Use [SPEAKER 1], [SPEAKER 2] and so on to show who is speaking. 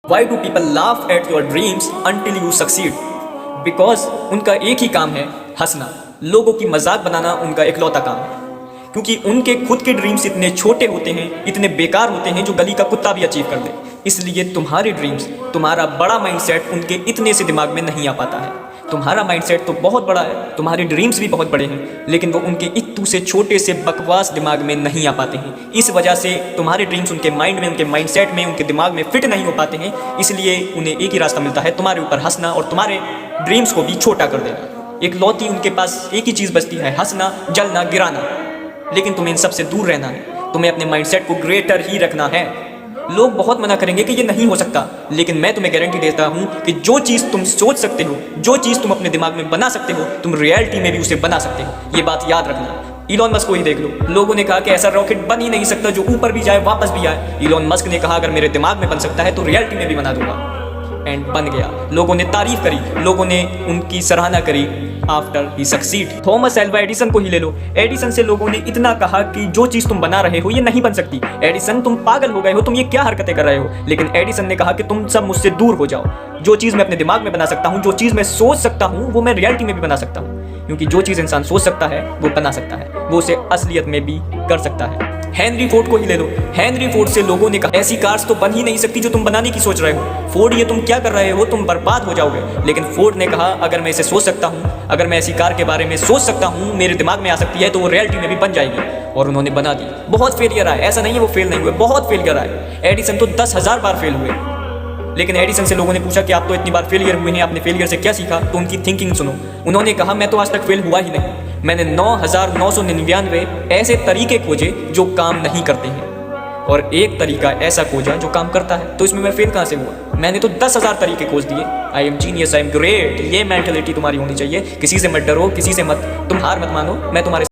[SPEAKER 1] Why do people laugh at your dreams until you succeed? Because उनका एक ही काम है हंसना, लोगों की मजाक बनाना उनका इकलौता काम है। क्योंकि उनके खुद के ड्रीम्स इतने छोटे होते हैं, इतने बेकार होते हैं जो गली का कुत्ता भी अचीव कर ले। इसलिए तुम्हारे ड्रीम्स, तुम्हारा बड़ा माइंडसेट उनके इतने से दिमाग में नहीं आ पाता है। तुम्हारा माइंडसेट तो बहुत बड़ा है, तुम्हारे ड्रीम्स भी बहुत बड़े हैं, लेकिन वो उनके इत्तू से छोटे से बकवास दिमाग में नहीं आ पाते हैं। इस वजह से तुम्हारे ड्रीम्स उनके माइंड में, उनके माइंडसेट में, उनके दिमाग में फिट नहीं हो पाते हैं। इसलिए उन्हें एक ही रास्ता मिलता है, तुम्हारे ऊपर हंसना और तुम्हारे ड्रीम्स को भी छोटा कर देना। एक लौती उनके पास एक ही चीज़ बचती है, हंसना, जलना, गिराना। लेकिन तुम्हें इन सबसे दूर रहना है, तुम्हें अपने माइंडसेट को ग्रेटर ही रखना है। लोग बहुत मना करेंगे कि ये नहीं हो सकता, लेकिन मैं तुम्हें गारंटी देता हूँ कि जो चीज़ तुम सोच सकते हो, जो चीज़ तुम अपने दिमाग में बना सकते हो, तुम रियलिटी में भी उसे बना सकते हो। ये बात याद रखना। इलॉन मस्क को ही देख लो, लोगों ने कहा कि ऐसा रॉकेट बन ही नहीं सकता जो ऊपर भी जाए वापस भी आए। इलॉन मस्क ने कहा अगर मेरे दिमाग में बन सकता है तो रियलिटी में भी बना दूंगा, एंड बन गया। लोगों ने तारीफ करी, लोगों ने उनकी सराहना करी after he succeed. Thomas Alva Edison को ही ले लो, एडिसन से लोगों ने इतना कहा कि जो चीज़ तुम बना रहे हो ये नहीं बन सकती, एडिसन तुम पागल हो गए हो, तुम ये क्या हरकतें कर रहे हो। लेकिन एडिसन ने कहा कि तुम सब मुझसे दूर हो जाओ। जो चीज़ मैं अपने दिमाग में बना सकता हूँ, जो चीज़ मैं सोच सकता हूँ, वो मैं रियलिटी में भी बना सकता हूँ। क्योंकि जो चीज़ इंसान सोच सकता है वो बना सकता है, वो उसे असलियत में भी कर सकता है। हेनरी फोर्ड को ही ले लो, हेनरी फोर्ड से लोगों ने कहा ऐसी कार्स तो बन ही नहीं सकती जो तुम बनाने की सोच रहे हो, फोर्ड ये तुम क्या कर रहे हो, तुम बर्बाद हो जाओगे। लेकिन फोर्ड ने कहा अगर मैं इसे सोच सकता हूँ, अगर मैं ऐसी कार के बारे में सोच सकता हूँ, मेरे दिमाग में आ सकती है, तो वो रियलिटी में भी बन जाएगी। और उन्होंने बना दी। बहुत फेलियर आए, ऐसा नहीं है वो फेल नहीं हुए, बहुत फेलियर आए। एडिसन तो 10,000 बार फेल हुए। लेकिन एडिसन से लोगों ने पूछा कि आप तो इतनी बार फेलियर हुए हैं, आपने फेलियर से क्या सीखा? तो उनकी थिंकिंग सुनो। उन्होंने कहा मैं तो आज तक फेल हुआ ही नहीं, मैंने 9,999 ऐसे तरीके खोजे जो काम नहीं करते हैं, और एक तरीका ऐसा खोजा जो काम करता है। तो इसमें मैं फेल कहाँ से हुआ? मैंने तो 10,000 तरीके खोज दिए। I am genius, I am great. ये मेंटलिटी तुम्हारी होनी चाहिए। किसी से मत डरो, किसी से मत, तुम हार मत मानो। मैं तुम्हारे